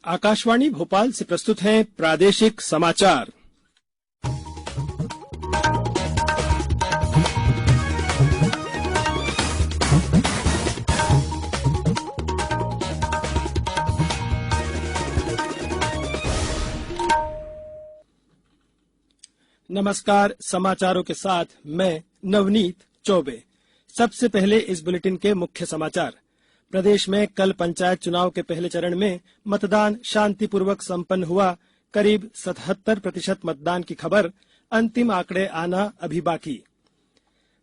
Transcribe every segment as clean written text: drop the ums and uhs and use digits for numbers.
आकाशवाणी भोपाल से प्रस्तुत हैं प्रादेशिक समाचार। नमस्कार, समाचारों के साथ मैं नवनीत चौबे। सबसे पहले इस बुलेटिन के मुख्य समाचार। प्रदेश में कल पंचायत चुनाव के पहले चरण में मतदान शांतिपूर्वक संपन्न हुआ। करीब 77% मतदान की खबर। अंतिम आंकड़े आना अभी बाकी।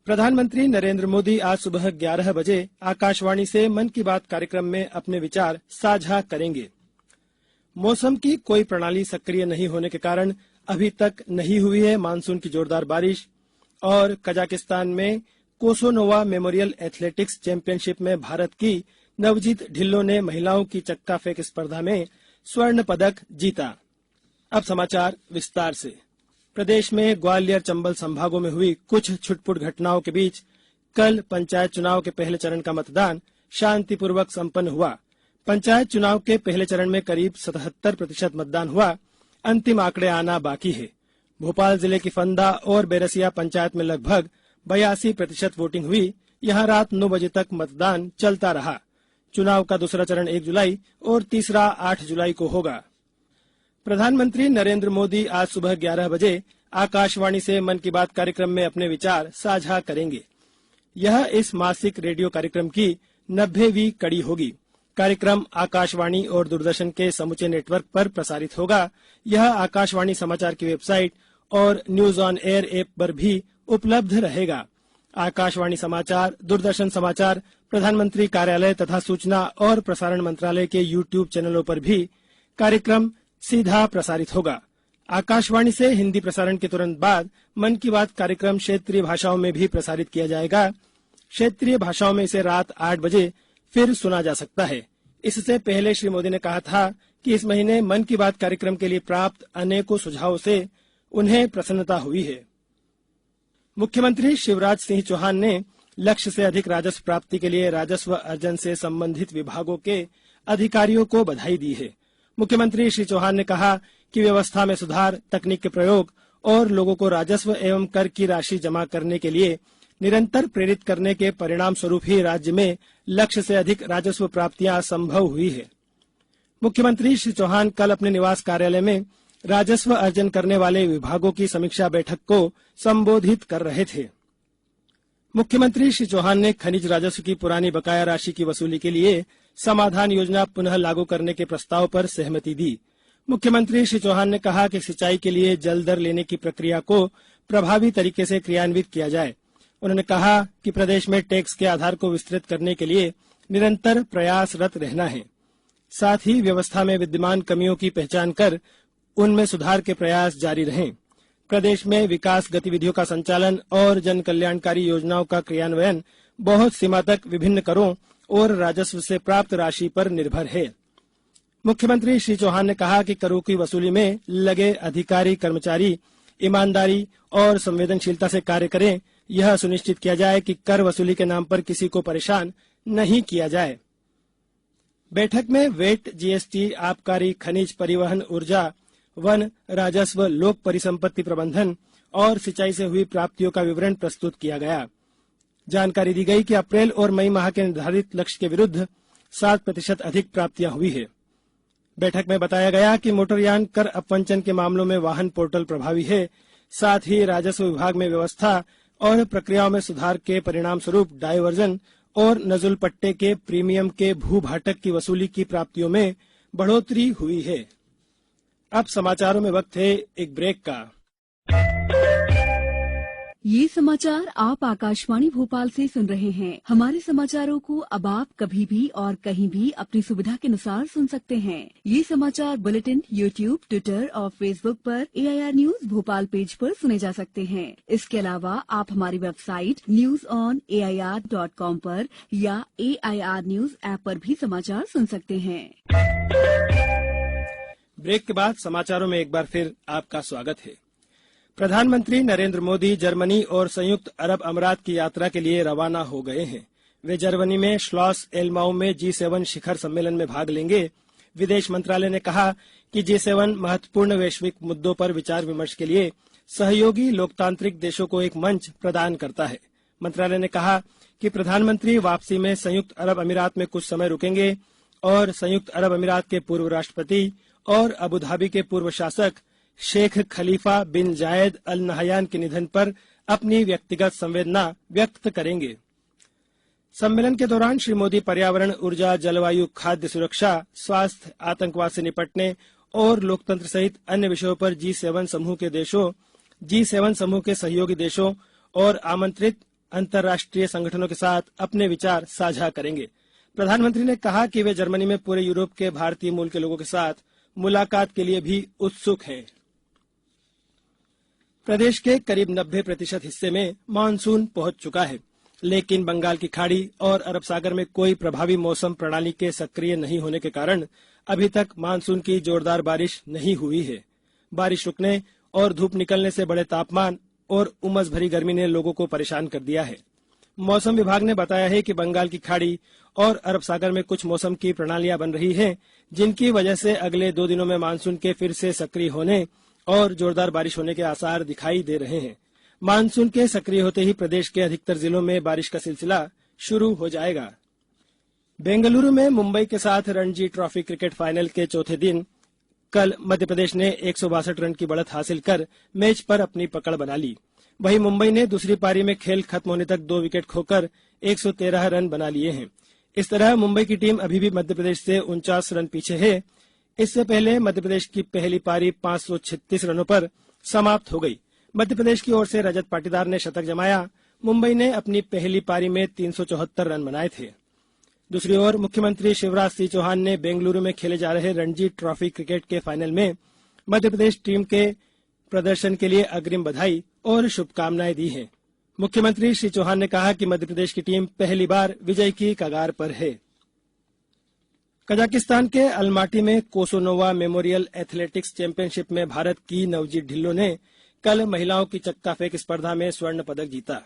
प्रधानमंत्री नरेंद्र मोदी आज सुबह 11 बजे आकाशवाणी से मन की बात कार्यक्रम में अपने विचार साझा करेंगे। मौसम की कोई प्रणाली सक्रिय नहीं होने के कारण अभी तक नहीं हुई है मानसून की जोरदार बारिश। और कजाकिस्तान में कोसोनोवा मेमोरियल एथलेटिक्स चैंपियनशिप में भारत की नवजीत ढिल्लों ने महिलाओं की चक्का फेंक स्पर्धा में स्वर्ण पदक जीता। अब समाचार विस्तार से। प्रदेश में ग्वालियर चंबल संभागों में हुई कुछ छुटपुट घटनाओं के बीच कल पंचायत चुनाव के पहले चरण का मतदान शांतिपूर्वक संपन्न हुआ। पंचायत चुनाव के पहले चरण में करीब 77% मतदान हुआ। अंतिम आंकड़े आना बाकी है। भोपाल जिले की फंदा और बेरसिया पंचायत में लगभग 82% वोटिंग हुई। यहां रात 9 बजे तक मतदान चलता रहा। चुनाव का दूसरा चरण 1 जुलाई और तीसरा 8 जुलाई को होगा। प्रधानमंत्री नरेंद्र मोदी आज सुबह 11 बजे आकाशवाणी से मन की बात कार्यक्रम में अपने विचार साझा करेंगे। यह इस मासिक रेडियो कार्यक्रम की 90वीं कड़ी होगी। कार्यक्रम आकाशवाणी और दूरदर्शन के समूचे नेटवर्क पर प्रसारित होगा। यह आकाशवाणी समाचार की वेबसाइट और न्यूज ऑन एयर ऐप पर भी उपलब्ध रहेगा। आकाशवाणी समाचार, दूरदर्शन समाचार, प्रधानमंत्री कार्यालय तथा सूचना और प्रसारण मंत्रालय के यूट्यूब चैनलों पर भी कार्यक्रम सीधा प्रसारित होगा। आकाशवाणी से हिंदी प्रसारण के तुरंत बाद मन की बात कार्यक्रम क्षेत्रीय भाषाओं में भी प्रसारित किया जाएगा। क्षेत्रीय भाषाओं में इसे रात 8 बजे फिर सुना जा सकता है। इससे पहले श्री मोदी ने कहा था कि इस महीने मन की बात कार्यक्रम के लिए प्राप्त अनेकों सुझावों से उन्हें प्रसन्नता हुई है। मुख्यमंत्री शिवराज सिंह चौहान ने लक्ष्य से अधिक राजस्व प्राप्ति के लिए राजस्व अर्जन से संबंधित विभागों के अधिकारियों को बधाई दी है। मुख्यमंत्री श्री चौहान ने कहा कि व्यवस्था में सुधार, तकनीक के प्रयोग और लोगों को राजस्व एवं कर की राशि जमा करने के लिए निरंतर प्रेरित करने के परिणाम स्वरूप ही राज्य में लक्ष्य से अधिक राजस्व प्राप्तियां संभव हुई है। मुख्यमंत्री श्री चौहान कल अपने निवास कार्यालय में राजस्व अर्जन करने वाले विभागों की समीक्षा बैठक को संबोधित कर रहे थे। मुख्यमंत्री श्री चौहान ने खनिज राजस्व की पुरानी बकाया राशि की वसूली के लिए समाधान योजना पुनः लागू करने के प्रस्ताव पर सहमति दी। मुख्यमंत्री श्री चौहान ने कहा कि सिंचाई के लिए जल दर लेने की प्रक्रिया को प्रभावी तरीके से क्रियान्वित किया जाए। उन्होंने कहा कि प्रदेश में टैक्स के आधार को विस्तृत करने के लिए निरंतर प्रयासरत रहना है। साथ ही व्यवस्था में विद्यमान कमियों की पहचान कर उनमें सुधार के प्रयास जारी रहें। प्रदेश में विकास गतिविधियों का संचालन और जन कल्याणकारी योजनाओं का क्रियान्वयन बहुत सीमा तक विभिन्न करों और राजस्व से प्राप्त राशि पर निर्भर है। मुख्यमंत्री श्री चौहान ने कहा कि करों की वसूली में लगे अधिकारी कर्मचारी ईमानदारी और संवेदनशीलता से कार्य करें। यह सुनिश्चित किया जाए कि कर वसूली के नाम पर किसी को परेशान नहीं किया जाए। बैठक में वेट, जीएसटी, आबकारी, खनिज, परिवहन, ऊर्जा, वन, राजस्व, लोक परिसंपत्ति प्रबंधन और सिंचाई से हुई प्राप्तियों का विवरण प्रस्तुत किया गया। जानकारी दी गई कि अप्रैल और मई माह के निर्धारित लक्ष्य के विरुद्ध 7% अधिक प्राप्तियां हुई है। बैठक में बताया गया कि मोटरयान कर अपवंचन के मामलों में वाहन पोर्टल प्रभावी है। साथ ही राजस्व विभाग में व्यवस्था और प्रक्रियाओं में सुधार के परिणाम स्वरूप डायवर्जन और नजुल पट्टे के प्रीमियम के भू भाटक की वसूली की प्राप्तियों में बढ़ोतरी हुई है। अब समाचारों में वक्त है एक ब्रेक का। ये समाचार आप आकाशवाणी भोपाल से सुन रहे हैं। हमारे समाचारों को अब आप कभी भी और कहीं भी अपनी सुविधा के अनुसार सुन सकते हैं। ये समाचार बुलेटिन यूट्यूब, ट्विटर और फेसबुक पर AIR न्यूज भोपाल पेज पर सुने जा सकते हैं। इसके अलावा आप हमारी वेबसाइट newsonair.com पर या AIR न्यूज ऐप पर भी समाचार सुन सकते हैं। ब्रेक के बाद समाचारों में एक बार फिर आपका स्वागत है। प्रधानमंत्री नरेंद्र मोदी जर्मनी और संयुक्त अरब अमीरात की यात्रा के लिए रवाना हो गए हैं। वे जर्मनी में श्लॉस एल्माउ में G7 शिखर सम्मेलन में भाग लेंगे। विदेश मंत्रालय ने कहा कि G7 महत्वपूर्ण वैश्विक मुद्दों पर विचार विमर्श के लिए सहयोगी लोकतांत्रिक देशों को एक मंच प्रदान करता है। मंत्रालय ने कहा कि प्रधानमंत्री वापसी में संयुक्त अरब अमीरात में कुछ समय रुकेंगे और संयुक्त अरब अमीरात के पूर्व राष्ट्रपति और अबू धाबी के पूर्व शासक शेख खलीफा बिन जायद अल नहयान के निधन पर अपनी व्यक्तिगत संवेदना व्यक्त करेंगे। सम्मेलन के दौरान श्री मोदी पर्यावरण, ऊर्जा, जलवायु, खाद्य सुरक्षा, स्वास्थ्य, आतंकवाद से निपटने और लोकतंत्र सहित अन्य विषयों पर G7 समूह के देशों, G7 समूह के सहयोगी देशों और आमंत्रित अंतर्राष्ट्रीय संगठनों के साथ अपने विचार साझा करेंगे। प्रधानमंत्री ने कहा कि वे जर्मनी में पूरे यूरोप के भारतीय मूल के लोगों के साथ मुलाकात के लिए भी उत्सुक हैं। प्रदेश के करीब 90% हिस्से में मानसून पहुंच चुका है, लेकिन बंगाल की खाड़ी और अरब सागर में कोई प्रभावी मौसम प्रणाली के सक्रिय नहीं होने के कारण अभी तक मानसून की जोरदार बारिश नहीं हुई है। बारिश रुकने और धूप निकलने से बड़े तापमान और उमस भरी गर्मी ने लोगों को परेशान कर दिया है। मौसम विभाग ने बताया है कि बंगाल की खाड़ी और अरब सागर में कुछ मौसम की प्रणालियां बन रही हैं, जिनकी वजह से अगले 2 दिनों में मानसून के फिर से सक्रिय होने और जोरदार बारिश होने के आसार दिखाई दे रहे हैं। मानसून के सक्रिय होते ही प्रदेश के अधिकतर जिलों में बारिश का सिलसिला शुरू हो जाएगा। बेंगलुरु में मुंबई के साथ रणजी ट्रॉफी क्रिकेट फाइनल के चौथे दिन कल मध्य प्रदेश ने 162 रन की बढ़त हासिल कर मैच पर अपनी पकड़ बना ली। वहीं मुंबई ने दूसरी पारी में खेल खत्म होने तक 2 विकेट खोकर 113 रन बना लिए हैं। इस तरह मुंबई की टीम अभी भी मध्य प्रदेश से 49 रन पीछे है। इससे पहले मध्य प्रदेश की पहली पारी 536 रनों पर समाप्त हो गई। मध्य प्रदेश की ओर से रजत पाटीदार ने शतक जमाया। मुंबई ने अपनी पहली पारी में 374 रन बनाए थे। दूसरी ओर मुख्यमंत्री शिवराज सिंह चौहान ने बेंगलुरु में खेले जा रहे रणजी ट्रॉफी क्रिकेट के फाइनल में मध्य प्रदेश टीम के प्रदर्शन के लिए अग्रिम बधाई और शुभकामनाएं दी हैं। मुख्यमंत्री श्री चौहान ने कहा कि मध्य प्रदेश की टीम पहली बार विजय की कगार पर है। कजाकिस्तान के अलमाटी में कोसोनोवा मेमोरियल एथलेटिक्स चैंपियनशिप में भारत की नवजीत ढिल्लों ने कल महिलाओं की चक्का फेंक स्पर्धा में स्वर्ण पदक जीता।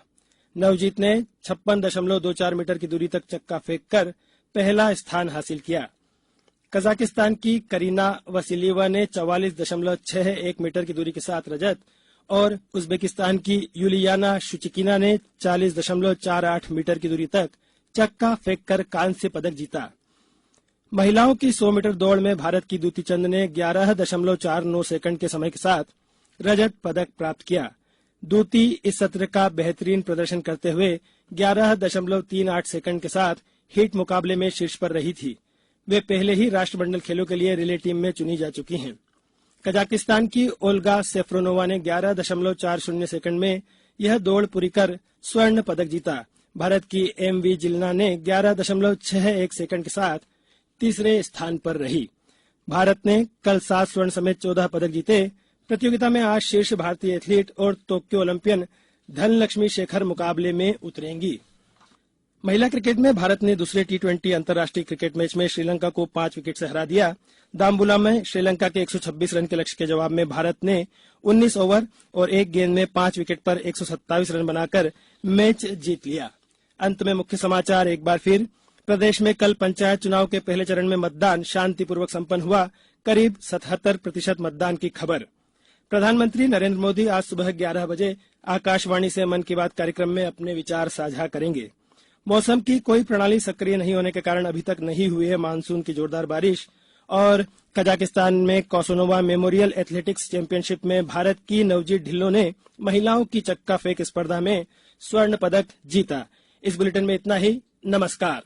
नवजीत ने 56.24 मीटर की दूरी तक चक्का फेंक कर पहला स्थान हासिल किया। कजाकिस्तान की करीना वसीलिवा ने 44.61 मीटर की दूरी के साथ रजत और उज्बेकिस्तान की यूलियाना शुचिकिना ने 40.48 मीटर की दूरी तक चक्का फेंक कर कांस्य पदक जीता। महिलाओं की 100 मीटर दौड़ में भारत की दूती चंद ने 11.49 सेकंड के समय के साथ रजत पदक प्राप्त किया। दूती इस सत्र का बेहतरीन प्रदर्शन करते हुए 11.38 सेकंड के साथ हीट मुकाबले में शीर्ष पर रही थी। वे पहले ही राष्ट्रमंडल खेलों के लिए रिले टीम में चुनी जा चुकी हैं। कजाकिस्तान की ओल्गा सेफ्रोनोवा ने 11.40 सेकंड में यह दौड़ पूरी कर स्वर्ण पदक जीता। भारत की एमवी जिलना ने 11.61 सेकंड के साथ तीसरे स्थान पर रही। भारत ने कल 7 स्वर्ण समेत 14 पदक जीते। प्रतियोगिता में आज शीर्ष भारतीय एथलीट और टोक्यो ओलंपियन धनलक्ष्मी शेखर मुकाबले में उतरेंगी। महिला क्रिकेट में भारत ने दूसरे T20 अंतर्राष्ट्रीय क्रिकेट मैच में श्रीलंका को 5 विकेट से हरा दिया। दाम्बुला में श्रीलंका के 126 रन के लक्ष्य के जवाब में भारत ने 19 ओवर और 1 गेंद में 5 विकेट पर 127 रन बनाकर मैच जीत लिया। अंत में मुख्य समाचार एक बार फिर। प्रदेश में कल पंचायत चुनाव के पहले चरण में मतदान शांतिपूर्वक संपन्न हुआ। करीब 77% मतदान की खबर। प्रधानमंत्री नरेंद्र मोदी आज सुबह 11 बजे आकाशवाणी से मन की बात कार्यक्रम में अपने विचार साझा करेंगे। मौसम की कोई प्रणाली सक्रिय नहीं होने के कारण अभी तक नहीं हुई है मानसून की जोरदार बारिश। और कजाकिस्तान में कोसोनोवा मेमोरियल एथलेटिक्स चैंपियनशिप में भारत की नवजीत ढिल्लों ने महिलाओं की चक्का फेंक स्पर्धा में स्वर्ण पदक जीता। इस बुलेटिन में इतना ही। नमस्कार।